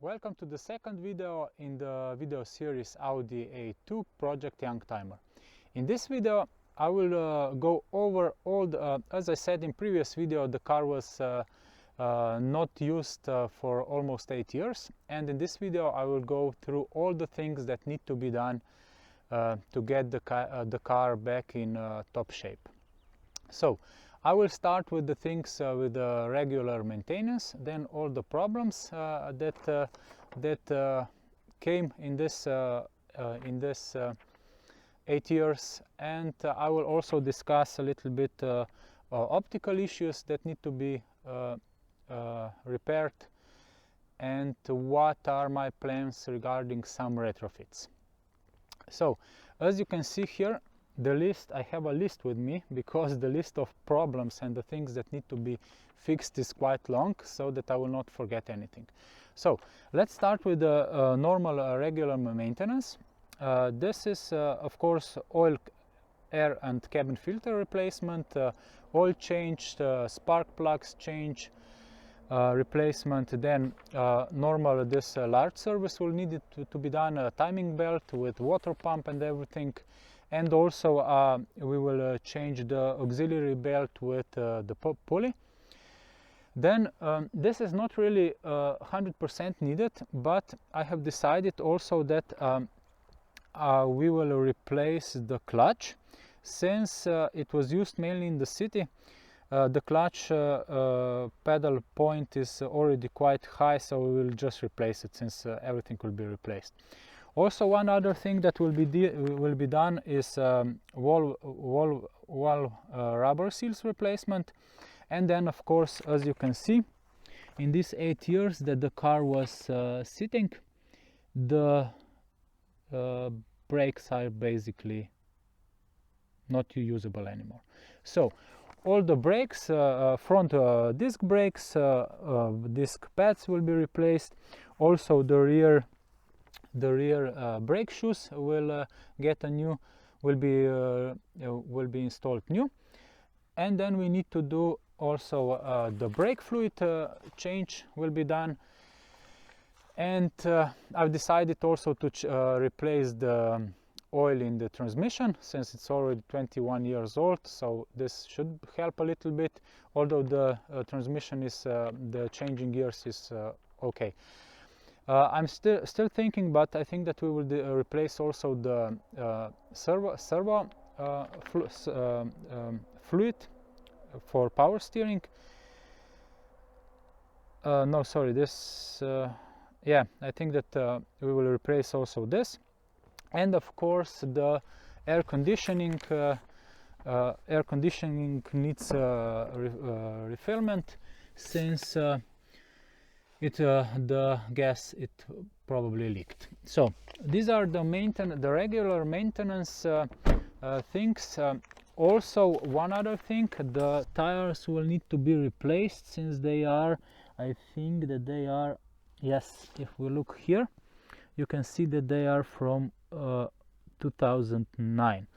Welcome to the second video in the video series Audi A2 Project Youngtimer. In this video I will go over all the, as I said in previous video, the car was not used for almost 8 years, and in this video I will go through all the things that need to be done to get the car back in top shape. So I will start with the things with the regular maintenance, then all the problems that came in this 8 years, and I will also discuss a little bit optical issues that need to be repaired, and what are my plans regarding some retrofits. So as you can see here, the list, I have a list with me because the list of problems and the things that need to be fixed is quite long, so that I will not forget anything. So let's start with the normal regular maintenance. This is of course oil, air and cabin filter replacement, oil change, spark plugs change, replacement. Then normal this large service will need it to be done, a timing belt with water pump and everything. And also we will change the auxiliary belt with the pulley. Then this is not really 100% needed, but I have decided also that we will replace the clutch. Since it was used mainly in the city, the clutch pedal point is already quite high, so we will just replace it, since everything will be replaced. Also, one other thing that will be done is wall rubber seals replacement. And then of course, as you can see, in these 8 years that the car was sitting, the brakes are basically not usable anymore. So all the brakes, front disc brakes, disc pads will be replaced. Also the rear brake shoes will get a new, will be installed new. And then we need to do also the brake fluid change will be done. And I've decided also to replace the oil in the transmission, since it's already 21 years old, so this should help a little bit, although the transmission is the changing gears is okay. I'm still thinking, but I think that we will replace also the servo fluid for power steering. No, sorry, this yeah, I think that we will replace also this. And of course the air conditioning needs refillment, since the gas probably leaked. So these are the regular maintenance things. Also, one other thing, the tires will need to be replaced, since they are, I think that they are, yes, if we look here you can see that they are from 2009.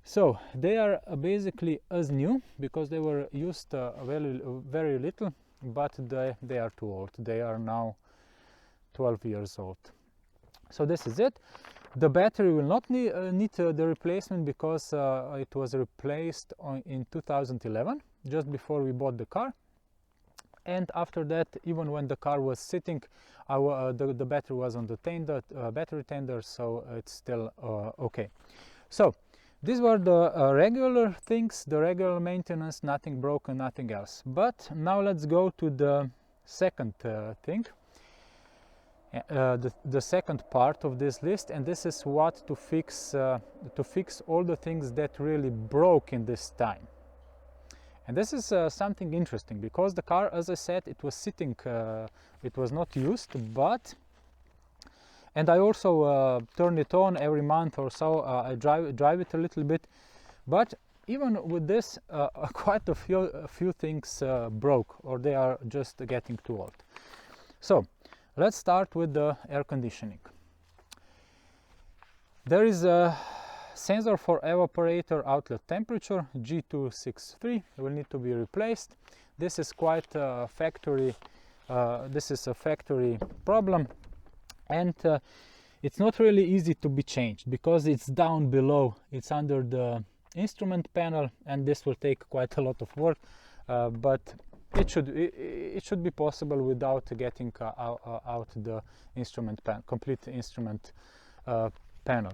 So they are basically as new, because they were used very little, but they are too old. They are now 12 years old. So this is it. The battery will not need the replacement, because it was replaced in 2011, just before we bought the car. And after that, even when the car was sitting, the battery was on the battery tender, so it's still okay. So these were the regular things, the regular maintenance, nothing broken, nothing else. But now let's go to the second thing, the second part of this list, and this is what to fix all the things that really broke in this time. And this is something interesting, because the car, as I said, it was sitting, it was not used, but, and I also turn it on every month or so, I drive it a little bit, but even with this, quite a few things broke, or they are just getting too old. So let's start with the air conditioning. There is a sensor for evaporator outlet temperature, G263, will need to be replaced. This is quite a factory This is a factory problem, and it's not really easy to be changed because it's down below, it's under the instrument panel, and this will take quite a lot of work, but it should be possible without getting out the complete instrument panel.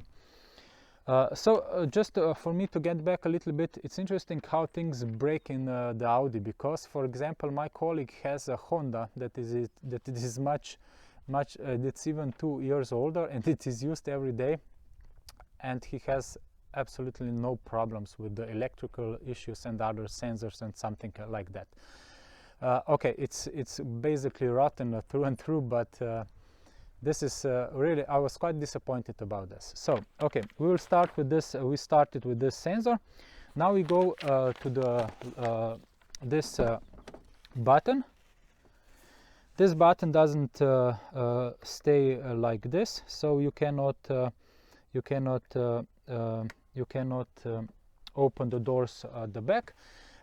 Just for me to get back a little bit, it's interesting how things break in the Audi, because, for example, my colleague has a Honda that is much it's even 2 years older, and it is used every day, and he has absolutely no problems with the electrical issues and other sensors and something like that. Okay, it's basically rotten through and through, but this is really, I was quite disappointed about this. So, okay, we will start with this. We started with this sensor. Now we go to the this button. This button doesn't stay like this, so you cannot open the doors at the back,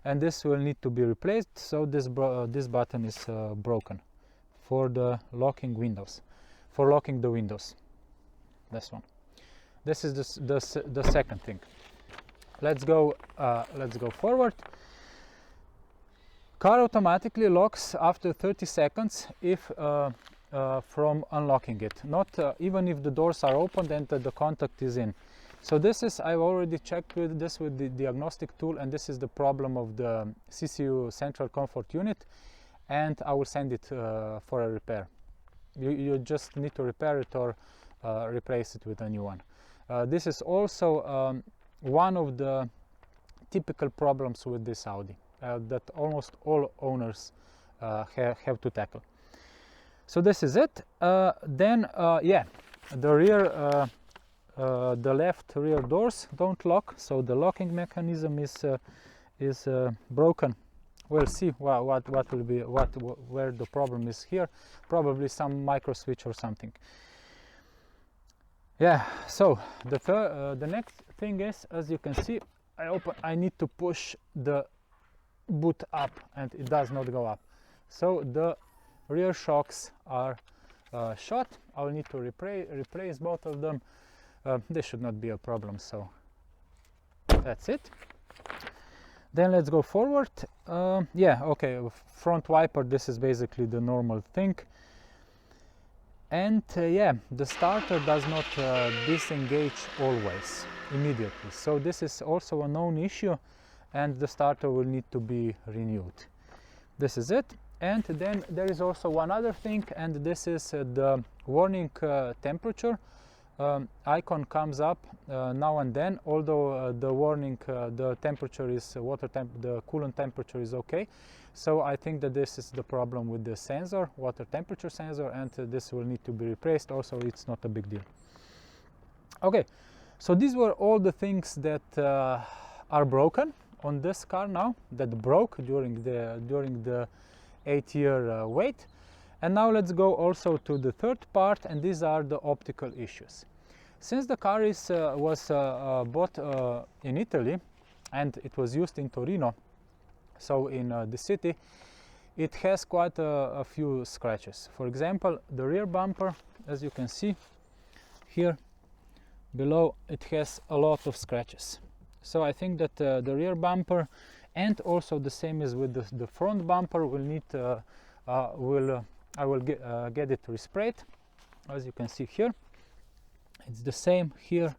and this will need to be replaced. So this button is broken for the locking windows. For locking the windows, this one. This is the second thing. Let's go forward. Car automatically locks after 30 seconds if from unlocking it. Not even if the doors are opened and the contact is in. So this is, I've already checked with the diagnostic tool, and this is the problem of the CCU Central Comfort Unit, and I will send it for a repair. You just need to repair it or replace it with a new one. This is also one of the typical problems with this Audi that almost all owners have to tackle. So this is it. Then yeah, the rear, the left rear doors don't lock, so the locking mechanism is broken. We'll see what will be where the problem is here. Probably some micro switch or something. Yeah. So the next thing is, as you can see, I need to push the boot up, and it does not go up. So the rear shocks are shot. I will need to replace both of them. This should not be a problem. So that's it. Then let's go forward. Yeah, okay, front wiper, this is basically the normal thing. And yeah, the starter does not disengage always, immediately. So this is also a known issue, and the starter will need to be renewed. This is it. And then there is also one other thing, and this is the warning temperature. Icon comes up now and then, although the warning, the temperature is the coolant temperature is okay. So I think that this is the problem with the sensor, water temperature sensor, and this will need to be replaced. Also, it's not a big deal. Okay, so these were all the things that are broken on this car now, that broke during the 8-year wait. And now let's go also to the third part, and these are the optical issues. Since the car was bought in Italy, and it was used in Torino, so in the city, it has quite a few scratches. For example, the rear bumper, as you can see here below, it has a lot of scratches. So I think that the rear bumper, and also the same as with the front bumper, will need I will get it resprayed. As you can see here, it's the same here,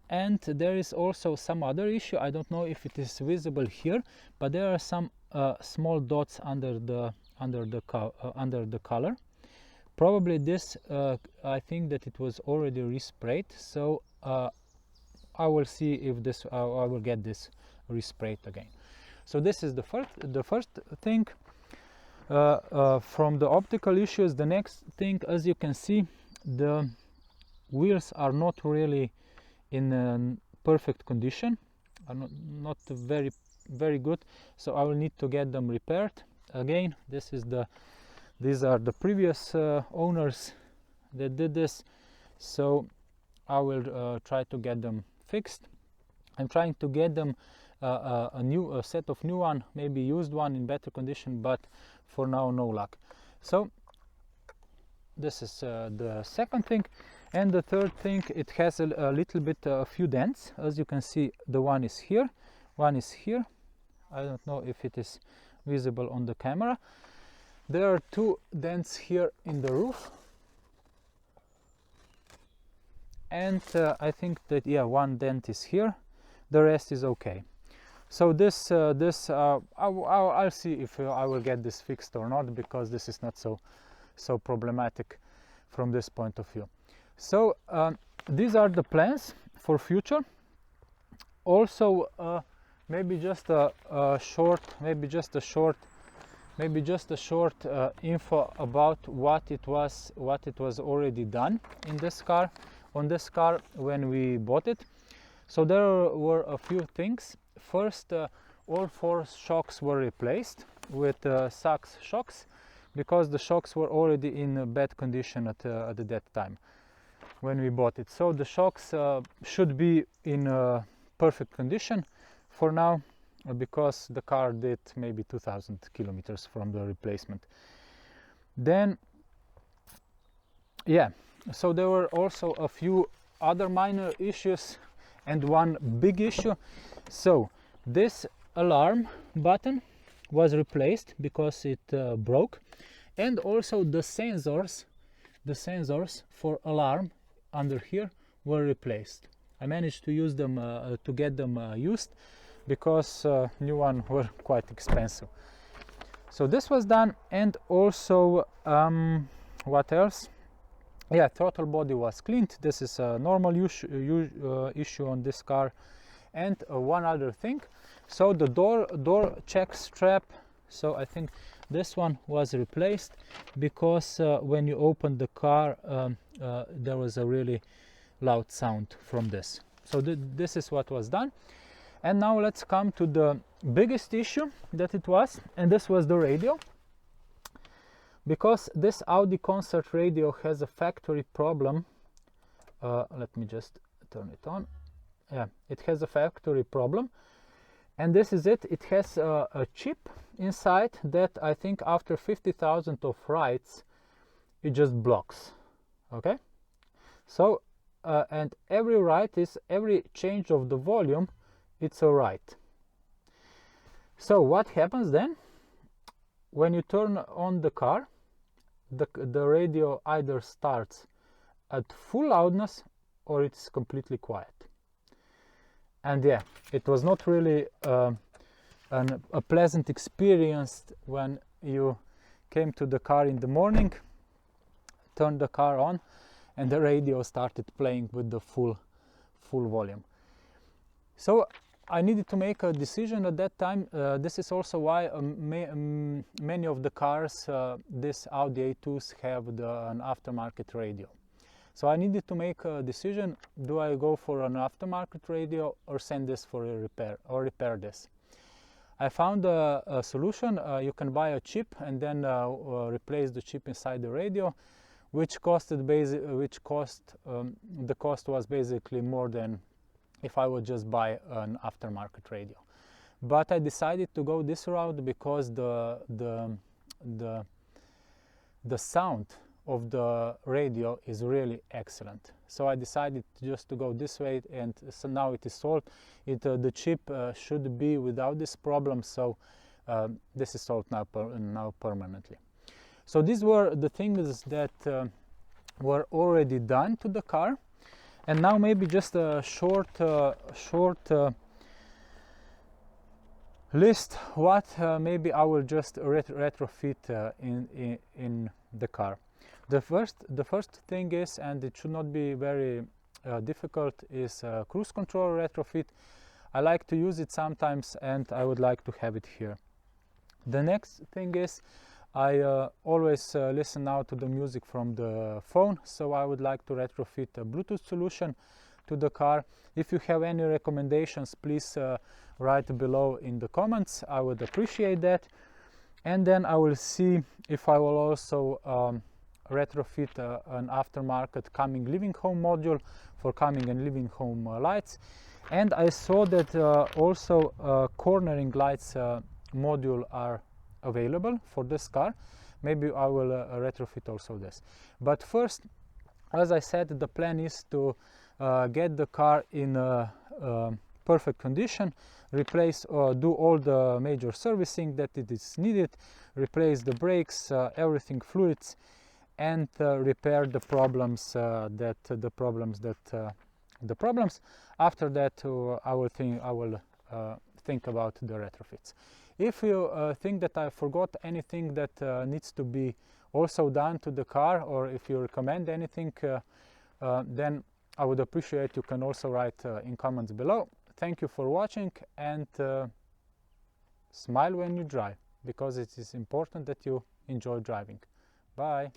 and there is also some other issue. I don't know if it is visible here, but there are some small dots under the color. Probably this, I think that it was already resprayed, so I will see if this I will get this resprayed again. So this is the first thing. From the optical issues, the next thing, as you can see, the wheels are not really in perfect condition, are not very good, so I will need to get them repaired again. These are the previous owners that did this, so I will try to get them fixed. I'm trying to get them a set of new one, maybe used one in better condition, but for now no luck. So this is the second thing. And the third thing, it has a little bit a few dents. As you can see, the one is here, one is here. I don't know if it is visible on the camera. There are two dents here in the roof, and I think that, yeah, one dent is here, the rest is okay. So this I'll see if I will get this fixed or not, because this is not so problematic from this point of view. So these are the plans for future. Also maybe just a short info about what it was already done in this car, on this car when we bought it. So there were a few things. First, all four shocks were replaced with Sachs shocks, because the shocks were already in a bad condition at that time when we bought it. So the shocks should be in perfect condition for now, because the car did maybe 2,000 kilometers from the replacement. Then, yeah, so there were also a few other minor issues and one big issue. So this alarm button was replaced because it broke, and also the sensors for alarm under here were replaced. I managed to use them to get them used, because new ones were quite expensive. So this was done. And also what else? Yeah, throttle body was cleaned. This is a normal issue on this car. And one other thing, so the door check strap, so I think this one was replaced, because when you open the car there was a really loud sound from this. So this is what was done. And now let's come to the biggest issue that it was, and this was the radio. Because this Audi concert radio has a factory problem. Let me just turn it on. Yeah, it has a factory problem, and this is it. It has a chip inside that I think after 50,000 of rides it just blocks. Okay, so and every change of the volume, it's a write. So what happens then? When you turn on the car, the radio either starts at full loudness or it's completely quiet. And yeah, it was not really a pleasant experience when you came to the car in the morning, turned the car on, and the radio started playing with the full volume. So I needed to make a decision at that time. This is also why many of the cars, this Audi A2s, have an aftermarket radio. So I needed to make a decision: do I go for an aftermarket radio or send this for a repair, or repair this? I found a solution. You can buy a chip and then replace the chip inside the radio, the cost was basically more than if I would just buy an aftermarket radio. But I decided to go this route because the sound of the radio is really excellent. So I decided just to go this way, and so now it is solved. The chip should be without this problem, so this is solved now permanently. So these were the things that were already done to the car. And now maybe just a short list what maybe I will just retrofit in the car. The first thing is, and it should not be very difficult, is cruise control retrofit. I like to use it sometimes, and I would like to have it here. The next thing is, I always listen now to the music from the phone, so I would like to retrofit a Bluetooth solution to the car. If you have any recommendations, please write below in the comments. I would appreciate that. And then I will see if I will also retrofit an aftermarket coming living home module for coming and living home lights. And I saw that also cornering lights module are available for this car. Maybe I will retrofit also this. But first, as I said, the plan is to get the car in perfect condition, replace do all the major servicing that it is needed, replace the brakes, everything, fluids, and repair the problems After that, I will think about the retrofits. If you think that I forgot anything that needs to be also done to the car, or if you recommend anything, then I would appreciate you can also write in comments below. Thank you for watching, and smile when you drive, because it is important that you enjoy driving. Bye.